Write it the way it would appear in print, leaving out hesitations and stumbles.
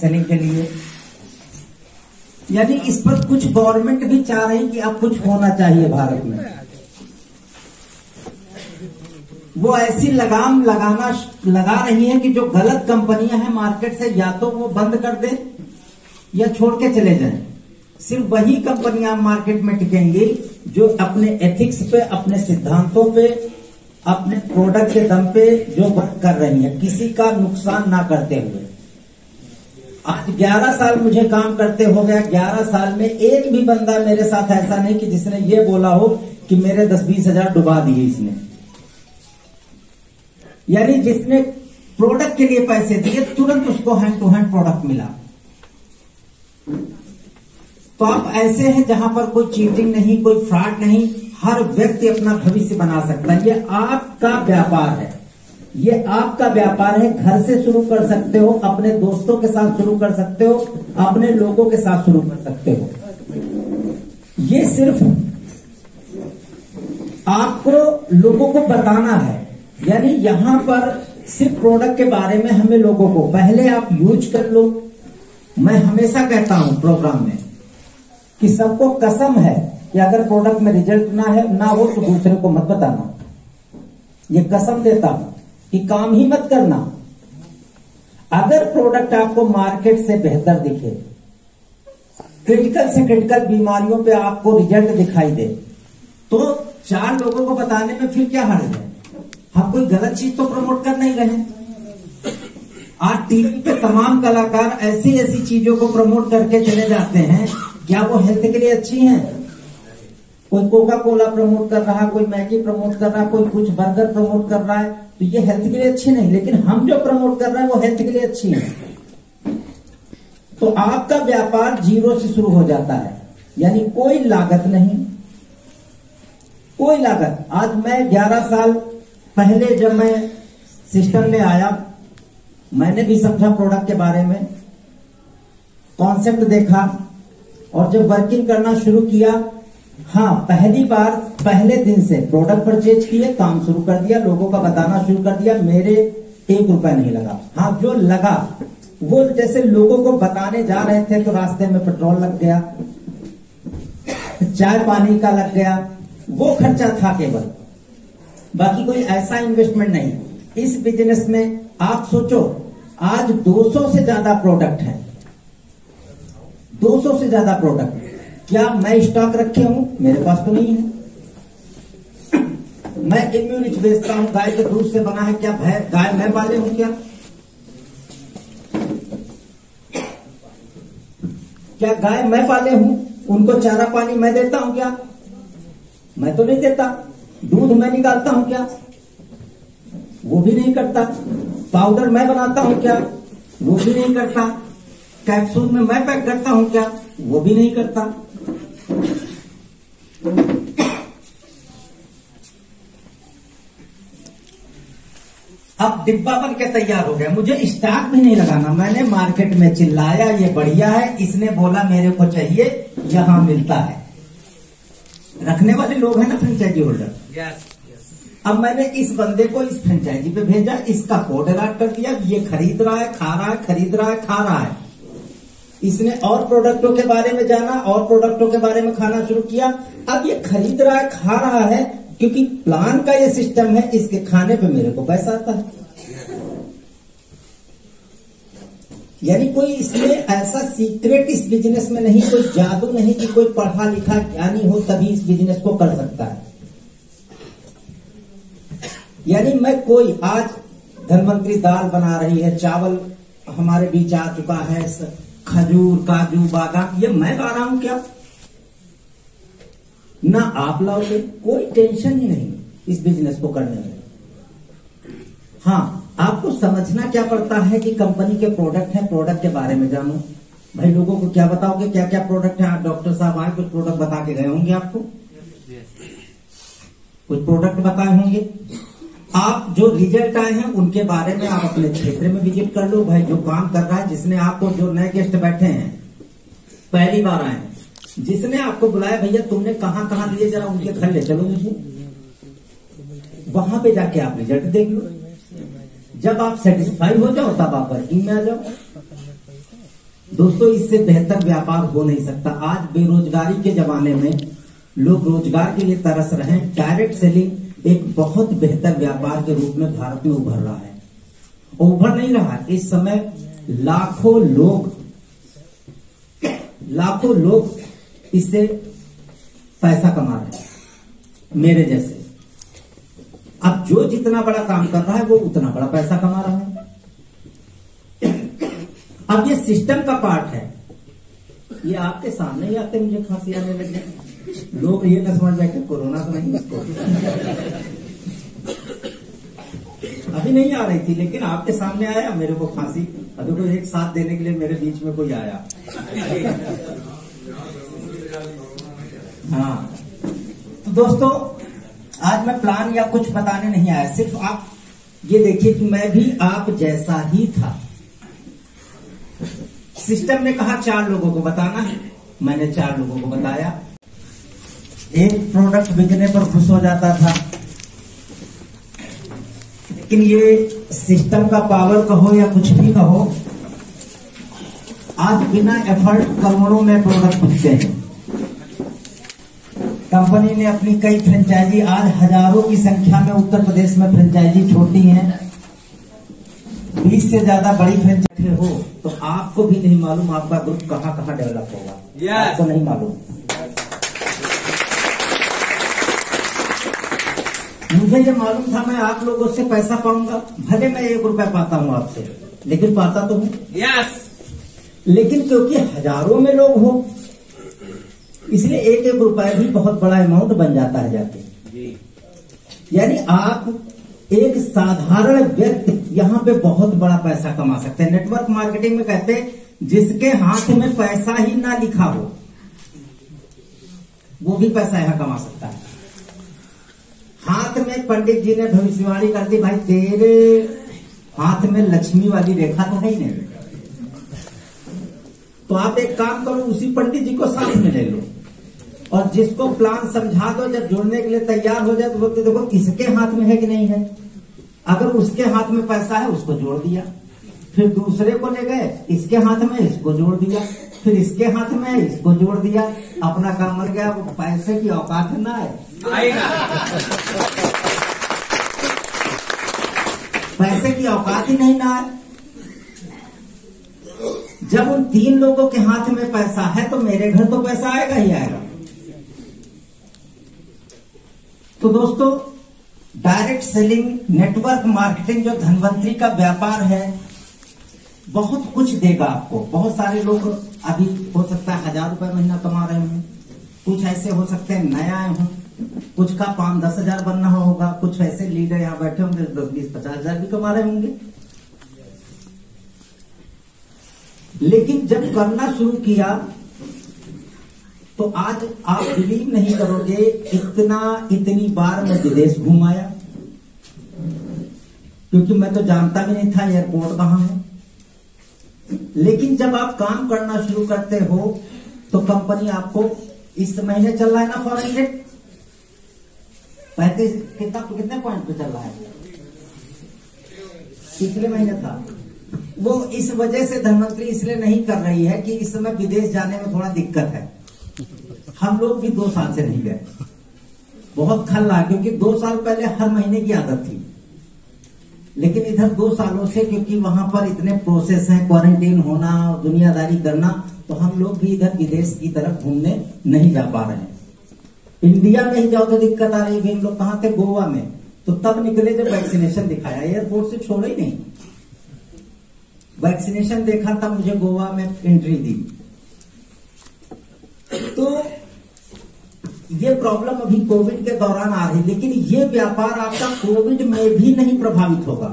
Selling के लिए। यानी इस पर कुछ गवर्नमेंट भी चाह रही कि अब कुछ होना चाहिए भारत में। वो ऐसी लगाम लगा रही है कि जो गलत कंपनियां हैं मार्केट से या तो वो बंद कर दे या छोड़ के चले जाएं। सिर्फ वही कंपनियां मार्केट में टिकेंगी जो अपने एथिक्स पे, अपने सिद्धांतों पे, अपने प्रोडक्ट के दम पे जो वर्क कर रही है, किसी का नुकसान ना करते हुए। आज 11 साल मुझे काम करते हो गया। 11 साल में एक भी बंदा मेरे साथ ऐसा नहीं कि जिसने ये बोला हो कि मेरे 10-20 हजार डुबा दिए इसने। यानी जिसने प्रोडक्ट के लिए पैसे दिए तुरंत उसको हैंड टू हैंड प्रोडक्ट मिला। तो आप ऐसे हैं जहां पर कोई चीटिंग नहीं, कोई फ्रॉड नहीं, हर व्यक्ति अपना भविष्य बना सकता है। ये आपका व्यापार है, ये आपका व्यापार है। घर से शुरू कर सकते हो, अपने दोस्तों के साथ शुरू कर सकते हो, अपने लोगों के साथ शुरू कर सकते हो। ये सिर्फ आपको लोगों को बताना है। यानी यहां पर सिर्फ प्रोडक्ट के बारे में हमें लोगों को पहले आप यूज कर लो। मैं हमेशा कहता हूं प्रोग्राम में कि सबको कसम है कि अगर प्रोडक्ट में रिजल्ट ना हो तो दूसरे को मत बताना। ये कसम देता हूं कि काम ही मत करना। अगर प्रोडक्ट आपको मार्केट से बेहतर दिखे, क्रिटिकल से क्रिटिकल बीमारियों पे आपको रिजल्ट दिखाई दे, तो 4 लोगों को बताने में फिर क्या हर्ज है। हम कोई गलत चीज तो प्रमोट कर नहीं रहे। आज टीवी पे तमाम कलाकार ऐसी ऐसी चीजों को प्रमोट करके चले जाते हैं, क्या वो हेल्थ के लिए अच्छी हैं? कोई कोका कोला प्रमोट कर रहा है, कोई मैगी प्रमोट कर रहा है, कोई कुछ बर्गर प्रमोट कर रहा है, तो ये हेल्थ के लिए अच्छी नहीं। लेकिन हम जो प्रमोट कर रहे हैं वो हेल्थ के लिए अच्छी है। तो आपका व्यापार जीरो से शुरू हो जाता है। यानी कोई लागत नहीं, कोई लागत। आज मैं 11 साल पहले जब मैं सिस्टम में आया, मैंने भी समझा प्रोडक्ट के बारे में, कॉन्सेप्ट देखा और जब वर्किंग करना शुरू किया, हाँ पहली बार पहले दिन से प्रोडक्ट परचेज किए, काम शुरू कर दिया, लोगों का बताना शुरू कर दिया। मेरे 1 रुपया नहीं लगा। हाँ जो लगा वो जैसे लोगों को बताने जा रहे थे तो रास्ते में पेट्रोल लग गया, चाय पानी का लग गया, वो खर्चा था केवल, बाकी कोई ऐसा इन्वेस्टमेंट नहीं। इस बिजनेस में आप सोचो, आज 200 से ज्यादा प्रोडक्ट है, 200 से ज्यादा प्रोडक्ट। क्या मैं स्टॉक रखे हूं? मेरे पास तो नहीं है। मैं इम्यूनिटी बेचता हूं, गाय के दूध से बना है। क्या गाय मैं पाले हूं? क्या गाय मैं पाले हूं? उनको चारा पानी मैं देता हूं क्या? मैं तो नहीं देता। दूध मैं निकालता हूं क्या? वो भी नहीं करता। पाउडर मैं बनाता हूं क्या? वो भी नहीं करता। कैप्सूल में मैं पैक करता हूं क्या? वो भी नहीं करता। अब डिब्बा बन के तैयार हो गया, मुझे स्टॉक भी नहीं लगाना। मैंने मार्केट में चिल्लाया ये बढ़िया है, इसने बोला मेरे को चाहिए, यहां मिलता है। रखने वाले लोग हैं ना फ्रेंचाइजी होल्डर। अब मैंने इस बंदे को इस फ्रेंचाइजी पे भेजा, इसका कोड अलॉट कर दिया, ये खरीद रहा है, खा रहा है, खरीद रहा है, खा रहा है। इसने और प्रोडक्टों के बारे में जाना और प्रोडक्टों के बारे में खाना शुरू किया। अब ये खरीद रहा है, खा रहा है, क्योंकि प्लान का ये सिस्टम है, इसके खाने पे मेरे को पैसा आता है। यानी कोई इसमें ऐसा सीक्रेट इस बिजनेस में नहीं, कोई जादू नहीं कि कोई पढ़ा लिखा ज्ञानी हो तभी इस बिजनेस को कर सकता है। यानी मैं कोई आज धनवंतरी दाल बना रही है, चावल हमारे बीच आ चुका है, खजूर, काजू, बादाम, ये मैं ला रहा हूं क्या? ना आप लाओगे, कोई टेंशन ही नहीं इस बिजनेस को करने में। हाँ, आपको समझना क्या पड़ता है कि कंपनी के प्रोडक्ट है, प्रोडक्ट के बारे में जानो। भाई लोगों को क्या बताओगे, क्या क्या प्रोडक्ट है? डॉक्टर साहब आए, कुछ प्रोडक्ट बता के गए होंगे आपको, कुछ प्रोडक्ट बताए होंगे। आप जो रिजल्ट आए हैं उनके बारे में आप अपने क्षेत्र में विजिट कर लो। भाई जो काम कर रहा है, जिसने आपको, जो नए गेस्ट बैठे हैं पहली बार आए हैं, जिसने आपको बुलाया, भैया तुमने कहां कहां लिए, जरा उनके घर ले चलो मुझे, वहां पे जाके आप रिजल्ट देख लो। जब आप सेटिस्फाई हो जाओ तब आप वर्किंग में आ जाओ। दोस्तों इससे बेहतर व्यापार हो नहीं सकता। आज बेरोजगारी के जमाने में लोग रोजगार के लिए तरस रहे हैं। डायरेक्ट सेलिंग एक बहुत बेहतर व्यापार के रूप में भारत में उभर रहा है। उभर नहीं रहा, इस समय लाखों लोग इससे पैसा कमा रहे हैं, मेरे जैसे। अब जो जितना बड़ा काम कर रहा है वो उतना बड़ा पैसा कमा रहा है। अब ये सिस्टम का पार्ट है। ये आपके सामने ही आते मुझे खांसी आने लगे, लोग ये न समझ जाए कि कोरोना तो नहीं इसको। अभी नहीं आ रही थी लेकिन आपके सामने आया मेरे को खांसी। अभी कोई एक साथ देने के लिए मेरे बीच में कोई आया। हाँ, तो दोस्तों आज मैं प्लान या कुछ बताने नहीं आया, सिर्फ आप ये देखिए कि मैं भी आप जैसा ही था। सिस्टम ने कहा 4 लोगों को बताना है, मैंने 4 लोगों को बताया। एक प्रोडक्ट बिकने पर खुश हो जाता था, लेकिन ये सिस्टम का पावर कहो या कुछ भी कहो, आज बिना एफर्ट करोड़ों में प्रोडक्ट बिकते हैं। कंपनी ने अपनी कई फ्रेंचाइजी, आज हजारों की संख्या में उत्तर प्रदेश में फ्रेंचाइजी छोटी हैं। 20 से ज्यादा बड़ी फ्रेंचाइजी हो तो आपको भी नहीं मालूम आपका ग्रुप कहां कहां डेवलप होगा। आपको नहीं मालूम। मुझे ये मालूम था मैं आप लोगों से पैसा पाऊंगा, भले मैं 1 रुपया पाता हूं आपसे, लेकिन पाता तो हूं। लेकिन क्योंकि हजारों में लोग हो, इसलिए 1-1 रुपया भी बहुत बड़ा अमाउंट बन जाता है जाके। यानी आप एक साधारण व्यक्ति यहां पे बहुत बड़ा पैसा कमा सकते हैं। नेटवर्क मार्केटिंग में कहते हैं जिसके हाथ में पैसा ही ना लिखा हो वो भी पैसा यहां कमा सकता है। हाथ में पंडित जी ने भविष्यवाणी कर दी, भाई तेरे हाथ में लक्ष्मी वाली रेखा तो है ही नहीं, तो आप एक काम करो, उसी पंडित जी को साथ में ले लो और जिसको प्लान समझा दो, जब जोड़ने के लिए तैयार हो जाए तो बोलते देखो इसके हाथ में है कि नहीं है। अगर उसके हाथ में पैसा है उसको जोड़ दिया, फिर दूसरे को ले गए, इसके हाथ में इसको जोड़ दिया, फिर इसके हाथ में इसको जोड़ दिया, अपना काम मर गया। वो पैसे की औकात ना है, पैसे की औकात ही नहीं ना है। जब उन 3 लोगों के हाथ में पैसा है तो मेरे घर तो पैसा आएगा ही आएगा। तो दोस्तों डायरेक्ट सेलिंग, नेटवर्क मार्केटिंग जो धनवंतरी का व्यापार है, बहुत कुछ देगा आपको। बहुत सारे लोग अभी हो सकता है 1000 रुपए महीना कमा रहे हों, कुछ ऐसे हो सकते हैं नया आए हों, कुछ का 5-10 हजार बनना होगा, कुछ ऐसे लीडर यहाँ बैठे होंगे 10-20-50 हजार भी कमा रहे होंगे। लेकिन जब करना शुरू किया तो आज आप बिलीव नहीं करोगे, इतनी बार मैं विदेश घूम आया, क्योंकि मैं तो जानता भी नहीं था एयरपोर्ट कहां है। लेकिन जब आप काम करना शुरू करते हो तो कंपनी आपको, इस महीने चल रहा है ना फॉरेन ट्रिप 35 कितने पॉइंट पे चल रहा है, पिछले महीने था वो। इस वजह से धनवंतरी इसलिए नहीं कर रही है कि इस समय विदेश जाने में थोड़ा दिक्कत है। हम लोग भी 2 साल से नहीं गए, बहुत खल रहा, क्योंकि 2 साल पहले हर महीने की आदत थी। लेकिन इधर 2 सालों से, क्योंकि वहां पर इतने प्रोसेस हैं, क्वारंटीन होना, दुनियादारी करना, तो हम लोग भी इधर विदेश की तरफ घूमने नहीं जा पा रहे हैं। इंडिया में ही जाओ तो दिक्कत आ रही है। हम लोग कहां थे? गोवा में। तो तब निकले जब वैक्सीनेशन दिखाया, एयरपोर्ट से छोड़ा ही नहीं, वैक्सीनेशन देखा तब मुझे गोवा में एंट्री दी। तो ये प्रॉब्लम अभी कोविड के दौरान आ रही, लेकिन ये व्यापार आपका कोविड में भी नहीं प्रभावित होगा।